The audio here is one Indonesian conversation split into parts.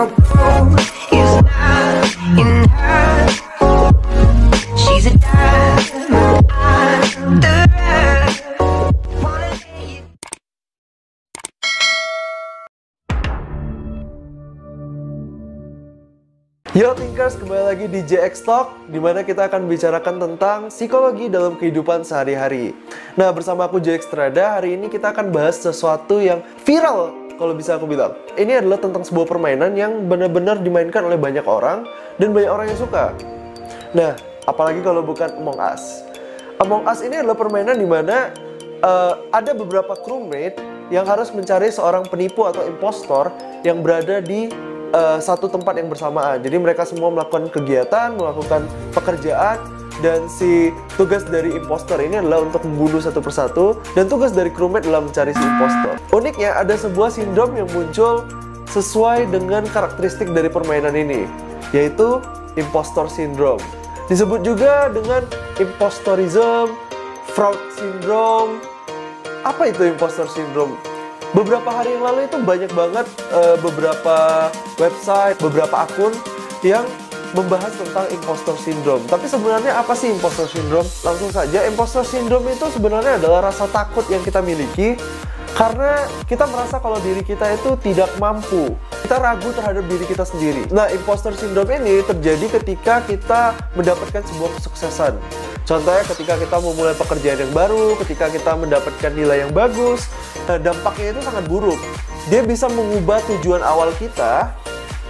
Our goal is not in her. She's a diamond under her. Wanna lay you. Yo Thinkers, kembali lagi di JX Talk, di mana kita akan bicarakan tentang psikologi dalam kehidupan sehari-hari. Nah, bersama aku JX Trada, hari ini kita akan bahas sesuatu yang viral, kalau bisa aku bilang. Ini adalah tentang sebuah permainan yang benar-benar dimainkan oleh banyak orang, dan banyak orang yang suka. Nah, apalagi kalau bukan Among Us. Among Us ini adalah permainan di mana ada beberapa crewmate yang harus mencari seorang penipu atau impostor yang berada di satu tempat yang bersamaan. Jadi mereka semua melakukan kegiatan, melakukan pekerjaan, dan si tugas dari impostor ini adalah untuk membunuh satu persatu, dan tugas dari crewmate adalah mencari si impostor. Uniknya ada sebuah sindrom yang muncul sesuai dengan karakteristik dari permainan ini, yaitu impostor syndrome. Disebut juga dengan impostorism, fraud syndrome. Apa itu impostor syndrome? Beberapa hari yang lalu itu banyak banget beberapa website, beberapa akun yang membahas tentang impostor syndrome. Tapi sebenarnya apa sih impostor syndrome? Langsung saja, impostor syndrome itu sebenarnya adalah rasa takut yang kita miliki karena kita merasa kalau diri kita itu tidak mampu. Kita ragu terhadap diri kita sendiri. Nah, impostor syndrome ini terjadi ketika kita mendapatkan sebuah kesuksesan. Contohnya ketika kita memulai pekerjaan yang baru, ketika kita mendapatkan nilai yang bagus, dampaknya itu sangat buruk. Dia bisa mengubah tujuan awal kita,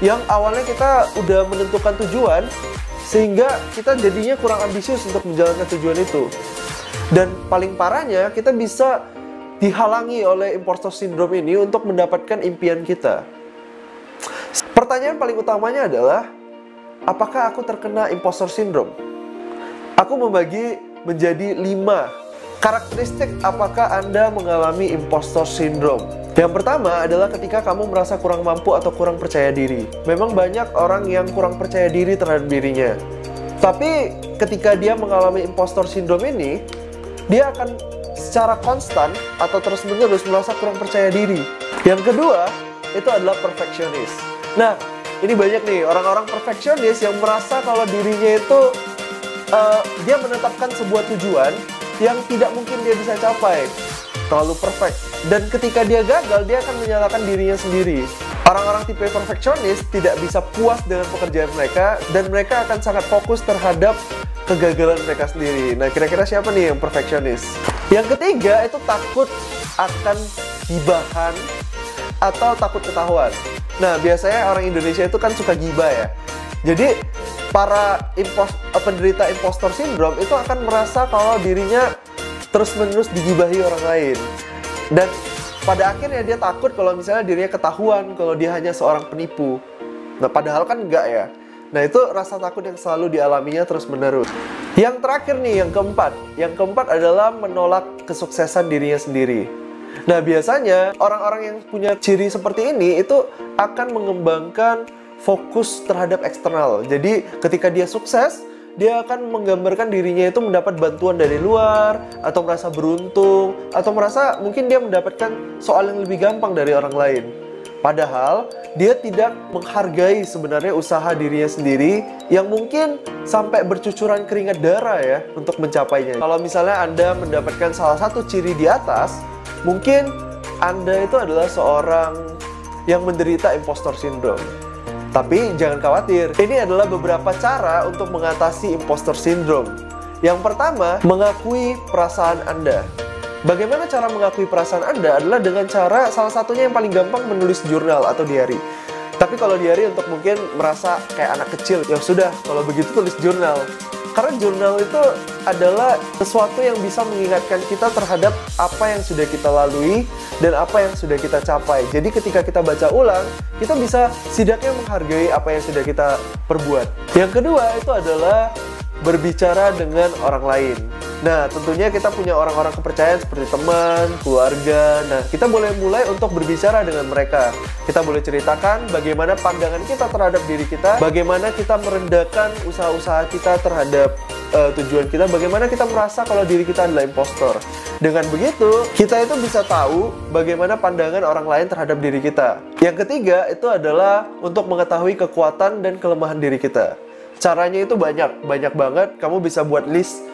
yang awalnya kita udah menentukan tujuan, sehingga kita jadinya kurang ambisius untuk menjalankan tujuan itu. Dan paling parahnya, kita bisa dihalangi oleh impostor syndrome ini untuk mendapatkan impian kita. Pertanyaan paling utamanya adalah, apakah aku terkena impostor syndrome? Aku membagi menjadi 5 karakteristik apakah Anda mengalami impostor syndrome. Yang pertama adalah ketika kamu merasa kurang mampu atau kurang percaya diri. Memang banyak orang yang kurang percaya diri terhadap dirinya. Tapi ketika dia mengalami impostor syndrome ini, dia akan secara konstan atau terus-menerus merasa kurang percaya diri. Yang kedua, itu adalah perfeksionis. Nah, ini banyak nih orang-orang perfeksionis yang merasa kalau dirinya itu dia menetapkan sebuah tujuan yang tidak mungkin dia bisa capai, terlalu perfect. Dan ketika dia gagal, dia akan menyalahkan dirinya sendiri. Orang-orang tipe perfeksionis tidak bisa puas dengan pekerjaan mereka, dan mereka akan sangat fokus terhadap kegagalan mereka sendiri. Nah, kira-kira siapa nih yang perfeksionis? Yang ketiga itu takut akan gibahan atau takut ketahuan. Nah, biasanya orang Indonesia itu kan suka gibah ya. Jadi para penderita impostor syndrome itu akan merasa kalau dirinya terus-menerus digibahi orang lain. Dan pada akhirnya dia takut kalau misalnya dirinya ketahuan kalau dia hanya seorang penipu. Nah, padahal kan enggak ya. Nah, itu rasa takut yang selalu dialaminya terus-menerus. Yang terakhir nih, yang keempat. Yang keempat adalah menolak kesuksesan dirinya sendiri. Nah, biasanya orang-orang yang punya ciri seperti ini itu akan mengembangkan fokus terhadap eksternal. Jadi ketika dia sukses, dia akan menggambarkan dirinya itu mendapat bantuan dari luar, atau merasa beruntung, atau merasa mungkin dia mendapatkan soal yang lebih gampang dari orang lain. Padahal dia tidak menghargai sebenarnya usaha dirinya sendiri yang mungkin sampai bercucuran keringat darah ya untuk mencapainya. Kalau misalnya Anda mendapatkan salah satu ciri di atas, mungkin Anda itu adalah seorang yang menderita impostor syndrome. Tapi jangan khawatir, ini adalah beberapa cara untuk mengatasi impostor syndrome. Yang pertama, mengakui perasaan Anda. Bagaimana cara mengakui perasaan Anda adalah dengan cara, salah satunya yang paling gampang, menulis jurnal atau diary. Tapi kalau diary untuk mungkin merasa kayak anak kecil, ya sudah, kalau begitu tulis jurnal. Karena jurnal itu adalah sesuatu yang bisa mengingatkan kita terhadap apa yang sudah kita lalui dan apa yang sudah kita capai. Jadi ketika kita baca ulang, kita bisa setidaknya menghargai apa yang sudah kita perbuat. Yang kedua itu adalah berbicara dengan orang lain. Nah, tentunya kita punya orang-orang kepercayaan seperti teman, keluarga. Nah, kita boleh mulai untuk berbicara dengan mereka. Kita boleh ceritakan bagaimana pandangan kita terhadap diri kita, bagaimana kita merendahkan usaha-usaha kita terhadap tujuan kita, bagaimana kita merasa kalau diri kita adalah impostor. Dengan begitu, kita itu bisa tahu bagaimana pandangan orang lain terhadap diri kita. Yang ketiga itu adalah untuk mengetahui kekuatan dan kelemahan diri kita. Caranya itu banyak banget. Kamu bisa buat list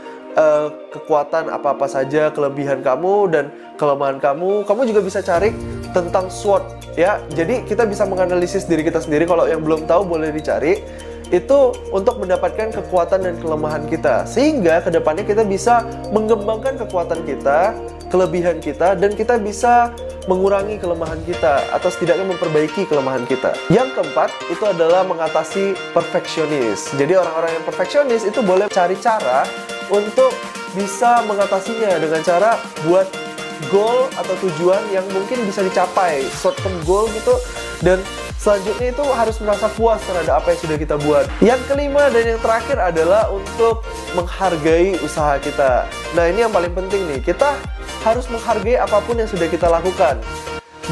kekuatan apa-apa saja, kelebihan kamu dan kelemahan kamu. Kamu juga bisa cari tentang SWOT ya. Jadi kita bisa menganalisis diri kita sendiri. Kalau yang belum tahu boleh dicari. Itu untuk mendapatkan kekuatan dan kelemahan kita, sehingga kedepannya kita bisa mengembangkan kekuatan kita, kelebihan kita, dan kita bisa mengurangi kelemahan kita atau setidaknya memperbaiki kelemahan kita. Yang keempat itu adalah mengatasi perfeksionis. Jadi orang-orang yang perfeksionis itu boleh cari cara untuk bisa mengatasinya dengan cara buat goal atau tujuan yang mungkin bisa dicapai, short term goal gitu, dan selanjutnya itu harus merasa puas terhadap apa yang sudah kita buat. Yang kelima dan yang terakhir adalah untuk menghargai usaha kita. Nah, ini yang paling penting nih, kita harus menghargai apapun yang sudah kita lakukan.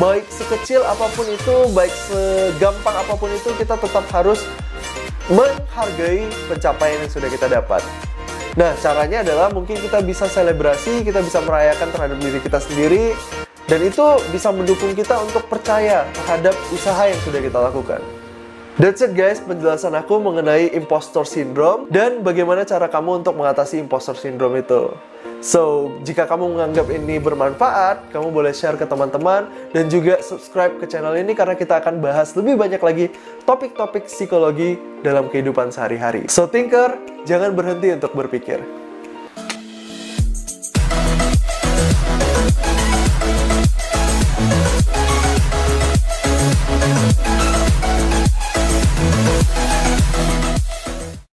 Baik sekecil apapun itu, baik segampang apapun itu, kita tetap harus menghargai pencapaian yang sudah kita dapat. Nah, caranya adalah mungkin kita bisa selebrasi, kita bisa merayakan terhadap diri kita sendiri, dan itu bisa mendukung kita untuk percaya terhadap usaha yang sudah kita lakukan. That's it guys, penjelasan aku mengenai impostor syndrome dan bagaimana cara kamu untuk mengatasi impostor syndrome itu. So, jika kamu menganggap ini bermanfaat, kamu boleh share ke teman-teman dan juga subscribe ke channel ini karena kita akan bahas lebih banyak lagi topik-topik psikologi dalam kehidupan sehari-hari. So, thinker, jangan berhenti untuk berpikir.